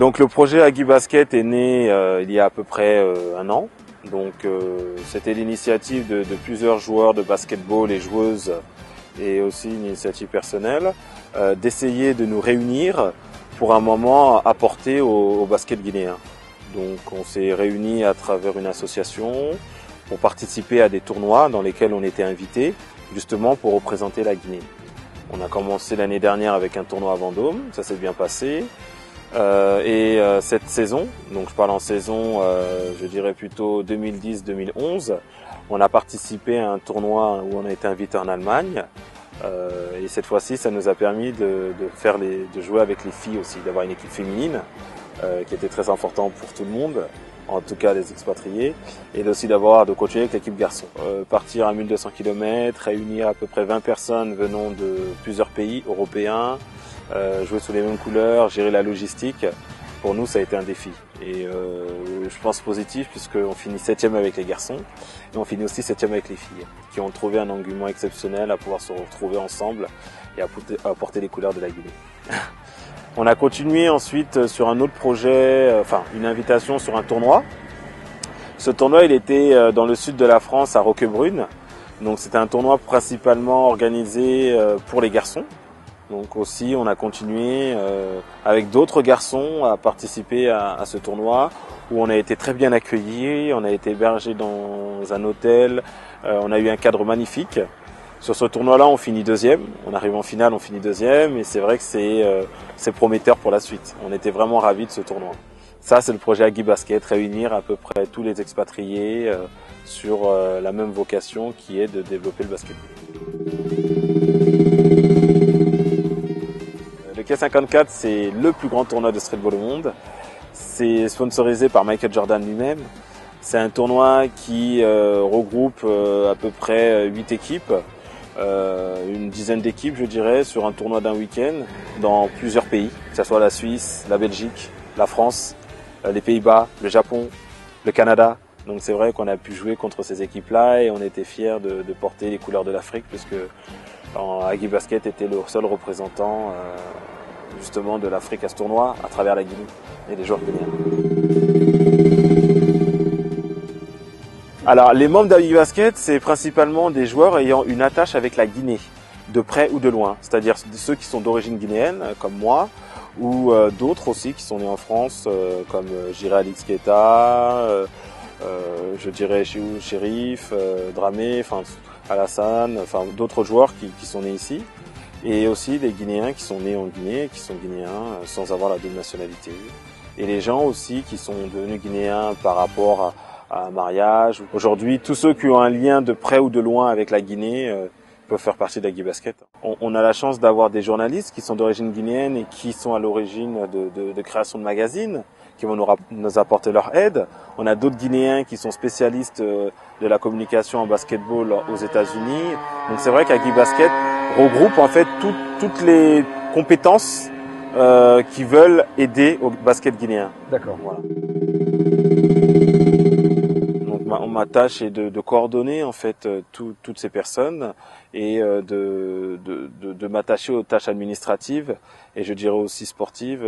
Donc le projet Agui Basket est né il y a à peu près un an. Donc c'était l'initiative de plusieurs joueurs de basketball et joueuses et aussi une initiative personnelle d'essayer de nous réunir pour un moment apporter au basket guinéen. Donc on s'est réunis à travers une association pour participer à des tournois dans lesquels on était invités justement pour représenter la Guinée. On a commencé l'année dernière avec un tournoi à Vendôme, ça s'est bien passé. Cette saison, donc je parle en saison, je dirais plutôt 2010-2011, on a participé à un tournoi où on a été invité en Allemagne. Et cette fois-ci, ça nous a permis de jouer avec les filles aussi, d'avoir une équipe féminine qui était très importante pour tout le monde, en tout cas les expatriés, et aussi de continuer avec l'équipe garçon. Partir à 1200 km, réunir à peu près 20 personnes venant de plusieurs pays européens, jouer sous les mêmes couleurs, gérer la logistique, pour nous ça a été un défi. Et je pense positif puisqu'on finit 7e avec les garçons et on finit aussi 7e avec les filles qui ont trouvé un engouement exceptionnel à pouvoir se retrouver ensemble et à porter les couleurs de la Guinée. On a continué ensuite sur un autre projet, une invitation sur un tournoi. Ce tournoi il était dans le sud de la France à Roquebrune. Donc c'était un tournoi principalement organisé pour les garçons. Donc aussi, on a continué avec d'autres garçons à participer à ce tournoi où on a été très bien accueillis, on a été hébergés dans un hôtel, on a eu un cadre magnifique. Sur ce tournoi-là, on finit 2e, on arrive en finale, on finit 2e et c'est vrai que c'est prometteur pour la suite. On était vraiment ravis de ce tournoi. Ça, c'est le projet Agui Basket, réunir à peu près tous les expatriés sur la même vocation qui est de développer le basket. Le K54, c'est le plus grand tournoi de streetball au monde. C'est sponsorisé par Michael Jordan lui-même. C'est un tournoi qui regroupe à peu près 8 équipes, une dizaine d'équipes je dirais, sur un tournoi d'un week-end dans plusieurs pays, que ce soit la Suisse, la Belgique, la France, les Pays-Bas, le Japon, le Canada. Donc c'est vrai qu'on a pu jouer contre ces équipes-là et on était fiers de porter les couleurs de l'Afrique puisque Agui Basket était le seul représentant justement de l'Afrique à ce tournoi à travers la Guinée et les joueurs guinéens. Alors les membres d'Agui Basket, c'est principalement des joueurs ayant une attache avec la Guinée, de près ou de loin, c'est-à-dire ceux qui sont d'origine guinéenne comme moi ou d'autres aussi qui sont nés en France comme Alix Keita, je dirais Chérif, Dramé, Alassane, d'autres joueurs qui sont nés ici. Et aussi des Guinéens qui sont nés en Guinée, qui sont guinéens sans avoir la double nationalité. Et les gens aussi qui sont devenus guinéens par rapport à un mariage. Aujourd'hui, tous ceux qui ont un lien de près ou de loin avec la Guinée peuvent faire partie d'Agui Basket. On a la chance d'avoir des journalistes qui sont d'origine guinéenne et qui sont à l'origine de création de magazines, qui vont nous apporter leur aide. On a d'autres Guinéens qui sont spécialistes de la communication en basketball aux États-Unis. Donc c'est vrai qu'Agui Basket regroupe en fait toutes les compétences qui veulent aider au basket guinéen. D'accord. Voilà. Donc ma tâche est de coordonner en fait toutes ces personnes et de m'attacher aux tâches administratives et je dirais aussi sportives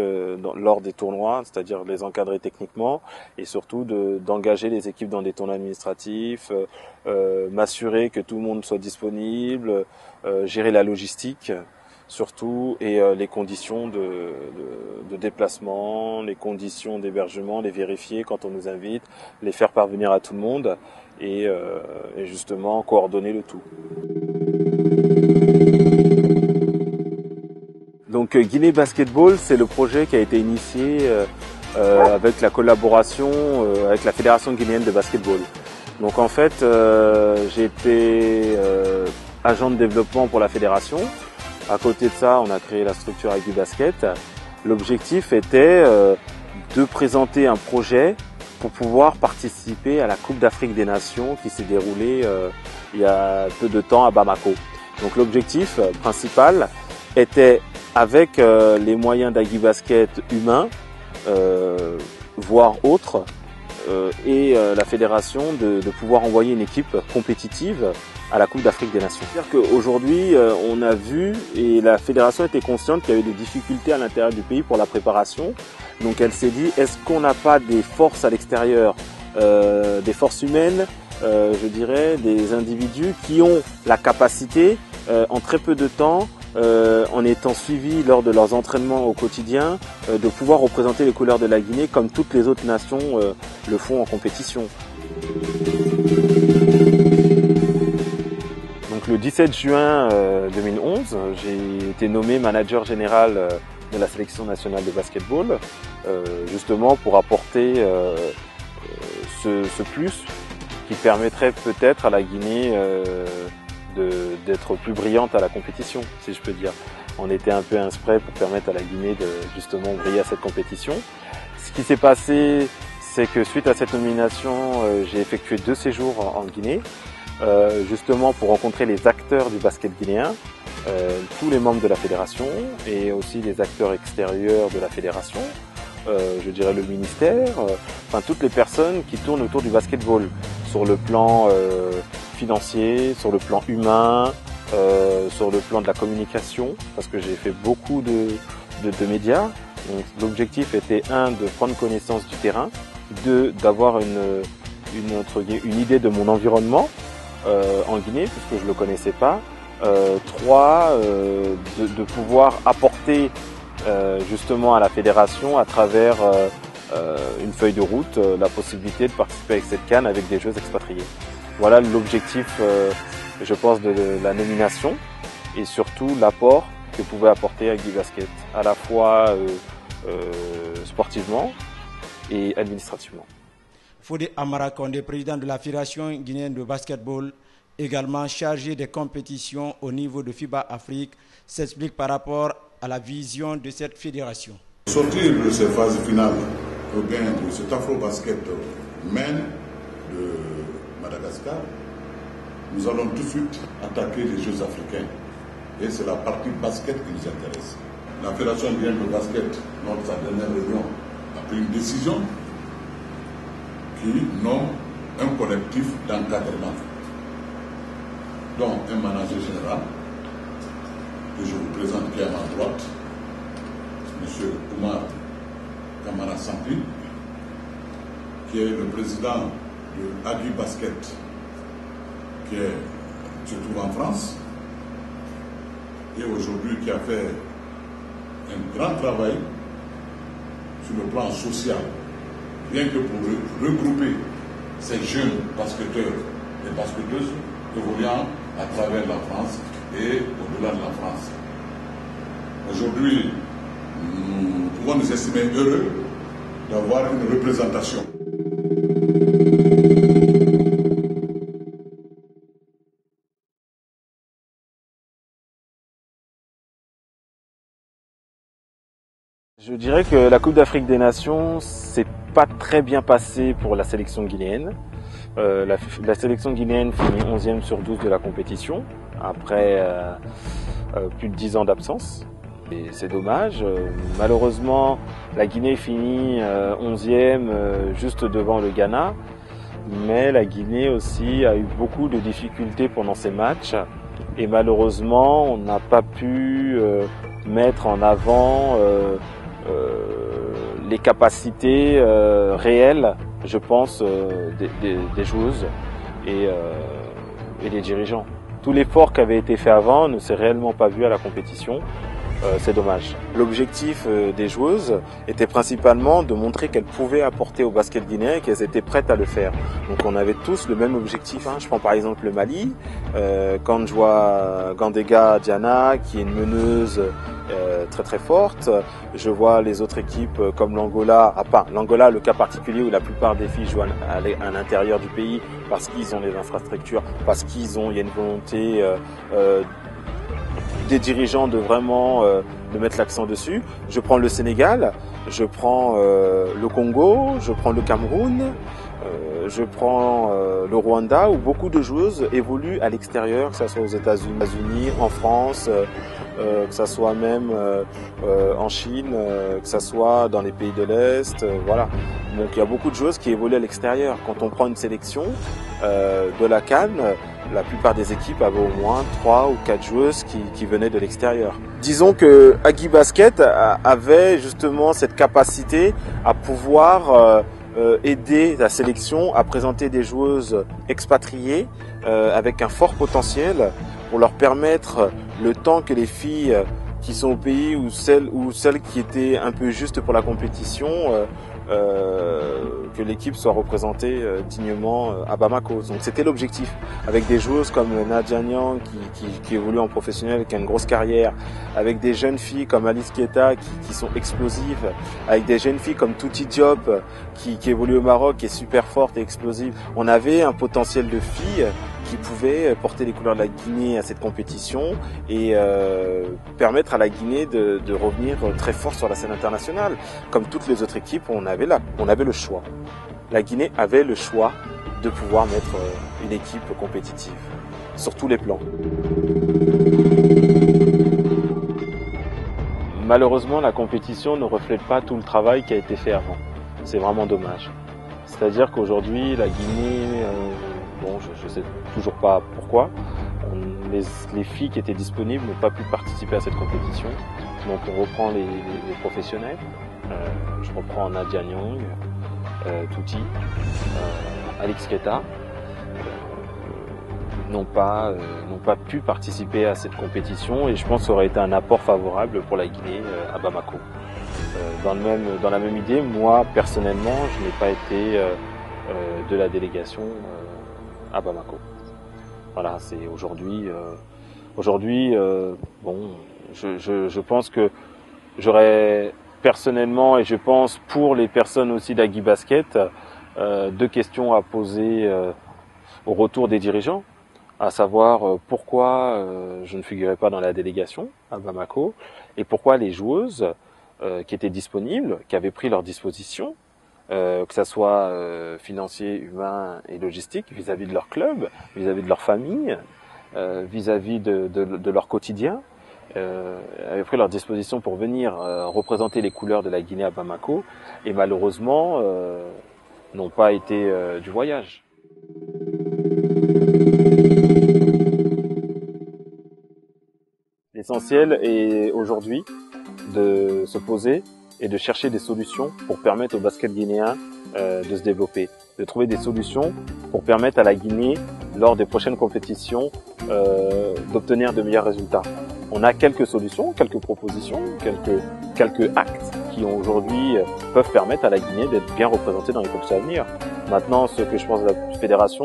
lors des tournois, c'est-à-dire les encadrer techniquement et surtout d'engager les équipes dans des tournois administratifs, m'assurer que tout le monde soit disponible, gérer la logistique surtout et les conditions de déplacement, les conditions d'hébergement, les vérifier quand on nous invite, les faire parvenir à tout le monde et justement coordonner le tout. Donc Guinée Basketball, c'est le projet qui a été initié avec la collaboration avec la Fédération guinéenne de basketball. Donc en fait, j'ai été agent de développement pour la fédération. À côté de ça, on a créé la structure Agui Basket. L'objectif était de présenter un projet pour pouvoir participer à la Coupe d'Afrique des Nations qui s'est déroulée il y a peu de temps à Bamako. Donc l'objectif principal était, avec les moyens d'Agui Basket humains, voire autres, et la fédération de pouvoir envoyer une équipe compétitive à la Coupe d'Afrique des Nations. C'est-à-dire qu'aujourd'hui, on a vu et la fédération était consciente qu'il y avait des difficultés à l'intérieur du pays pour la préparation. Donc elle s'est dit, est-ce qu'on n'a pas des forces à l'extérieur, des forces humaines, je dirais, des individus qui ont la capacité, en très peu de temps, en étant suivis lors de leurs entraînements au quotidien, de pouvoir représenter les couleurs de la Guinée comme toutes les autres nations le font en compétition. Donc le 17 juin 2011, j'ai été nommé manager général de la sélection nationale de basketball, justement pour apporter ce plus qui permettrait peut-être à la Guinée d'être plus brillante à la compétition, si je peux dire. On était un peu inspiré pour permettre à la Guinée de justement briller à cette compétition. Ce qui s'est passé, c'est que suite à cette nomination, j'ai effectué 2 séjours en Guinée, justement pour rencontrer les acteurs du basket guinéen, tous les membres de la fédération et aussi les acteurs extérieurs de la fédération, je dirais le ministère, enfin toutes les personnes qui tournent autour du basketball, sur le plan financier, sur le plan humain, sur le plan de la communication, parce que j'ai fait beaucoup de médias. Donc l'objectif était de prendre connaissance du terrain, d'avoir une idée de mon environnement en Guinée, puisque je ne le connaissais pas. 3, de pouvoir apporter justement à la fédération à travers une feuille de route, la possibilité de participer avec cette CAN avec des joueurs expatriés. Voilà l'objectif, je pense, de la nomination et surtout l'apport que pouvait apporter Agui Basket, à la fois sportivement et administrativement. Fodé Amara Condé, président de la Fédération guinéenne de basketball, également chargé des compétitions au niveau de FIBA Afrique, s'explique par rapport à la vision de cette fédération. Sortir de cette phase finale, ou bien de cet Afro-Basket Men de Madagascar, nous allons tout de suite attaquer les Jeux africains. Et c'est la partie basket qui nous intéresse. La Fédération guinéenne de basket, lors de sa dernière réunion, a pris une décision qui nomme un collectif d'encadrement, dont un manager général, que je vous présente qui est à ma droite, M. Oumar Kamara Sampi, qui est le président de Agui Basket, qui se trouve en France, et aujourd'hui qui a fait un grand travail sur le plan social, rien que pour regrouper ces jeunes basketteurs et basketteuses évoluant à travers la France et au-delà de la France. Aujourd'hui, nous pouvons nous estimer heureux d'avoir une représentation. Je dirais que la Coupe d'Afrique des Nations, c'est pas très bien passé pour la sélection guinéenne. La sélection guinéenne finit 11e sur 12 de la compétition, après plus de 10 ans d'absence. Et c'est dommage. Malheureusement, la Guinée finit 11e juste devant le Ghana. Mais la Guinée aussi a eu beaucoup de difficultés pendant ces matchs. Et malheureusement, on n'a pas pu mettre en avant les capacités réelles, je pense, des joueuses et des dirigeants. Tout l'effort qui avait été fait avant ne s'est réellement pas vu à la compétition. C'est dommage. L'objectif des joueuses était principalement de montrer qu'elles pouvaient apporter au basket guinéen et qu'elles étaient prêtes à le faire. Donc on avait tous le même objectif. Je prends par exemple le Mali. Quand je vois Gandega Diana, qui est une meneuse très très forte, je vois les autres équipes comme l'Angola. L'Angola, le cas particulier où la plupart des filles jouent à l'intérieur du pays parce qu'ils ont les infrastructures, parce il y a une volonté des dirigeants de vraiment de mettre l'accent dessus. Je prends le Sénégal, je prends le Congo, je prends le Cameroun, je prends le Rwanda, où beaucoup de joueuses évoluent à l'extérieur, que ce soit aux États-Unis, en France, que ce soit même en Chine, que ce soit dans les pays de l'Est, voilà. Donc il y a beaucoup de joueuses qui évoluent à l'extérieur. Quand on prend une sélection de la CAN, la plupart des équipes avaient au moins 3 ou 4 joueuses qui venaient de l'extérieur. Disons que Agui Basket avait justement cette capacité à pouvoir aider la sélection à présenter des joueuses expatriées avec un fort potentiel pour leur permettre, le temps que les filles qui sont au pays ou celles qui étaient un peu justes pour la compétition, que l'équipe soit représentée dignement à Bamako. Donc c'était l'objectif, avec des joueuses comme Nadia Nyang qui évolue en professionnel, qui a une grosse carrière, avec des jeunes filles comme Alice Keita qui sont explosives, avec des jeunes filles comme Touti Diop qui évolue au Maroc, qui est super forte et explosive. On avait un potentiel de filles qui pouvaient porter les couleurs de la Guinée à cette compétition et permettre à la Guinée de revenir très fort sur la scène internationale. Comme toutes les autres équipes, on avait le choix. La Guinée avait le choix de pouvoir mettre une équipe compétitive sur tous les plans. Malheureusement, la compétition ne reflète pas tout le travail qui a été fait avant. C'est vraiment dommage. C'est-à-dire qu'aujourd'hui, la Guinée, je ne sais toujours pas pourquoi, les filles qui étaient disponibles n'ont pas pu participer à cette compétition. Donc on reprend les professionnels. Je reprends Nadia Nyang, Touti, Alix Keita, n'ont pas pu participer à cette compétition et je pense que ça aurait été un apport favorable pour la Guinée à Bamako. Dans la même idée, moi personnellement, je n'ai pas été de la délégation à Bamako. Voilà, c'est aujourd'hui. Je pense que j'aurais personnellement, et je pense pour les personnes aussi d'Agui Basket, 2 questions à poser au retour des dirigeants, à savoir pourquoi je ne figurais pas dans la délégation à Bamako et pourquoi les joueuses qui étaient disponibles, qui avaient pris leur disposition, que ça soit financier, humain et logistique, vis-à-vis de leur club, vis-à-vis de leur famille, vis-à-vis de leur quotidien, avaient pris leur disposition pour venir représenter les couleurs de la Guinée à Bamako et malheureusement n'ont pas été du voyage. L'essentiel est aujourd'hui de se poser et de chercher des solutions pour permettre au basket guinéen de se développer, de trouver des solutions pour permettre à la Guinée, lors des prochaines compétitions, d'obtenir de meilleurs résultats. On a quelques solutions, quelques propositions, quelques actes qui aujourd'hui peuvent permettre à la Guinée d'être bien représentée dans les compétitions à venir. Maintenant, ce que je pense de la fédération,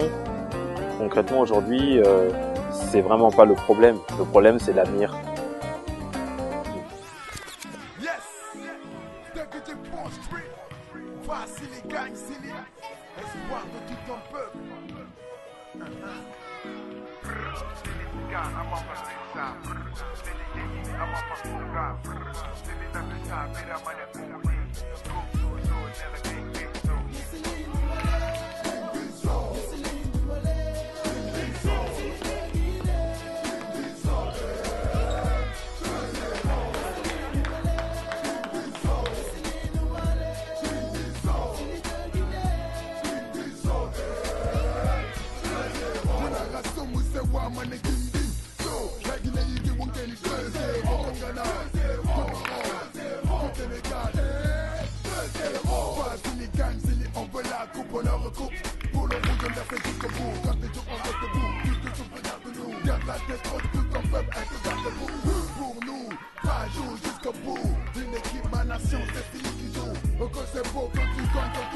concrètement aujourd'hui, c'est vraiment pas le problème. Le problème, c'est l'avenir. Pour nous, pas jour jusqu'au bout. Une équipe, ma nation, c'est fini qui joue. Au c'est beau quand tu gagnes.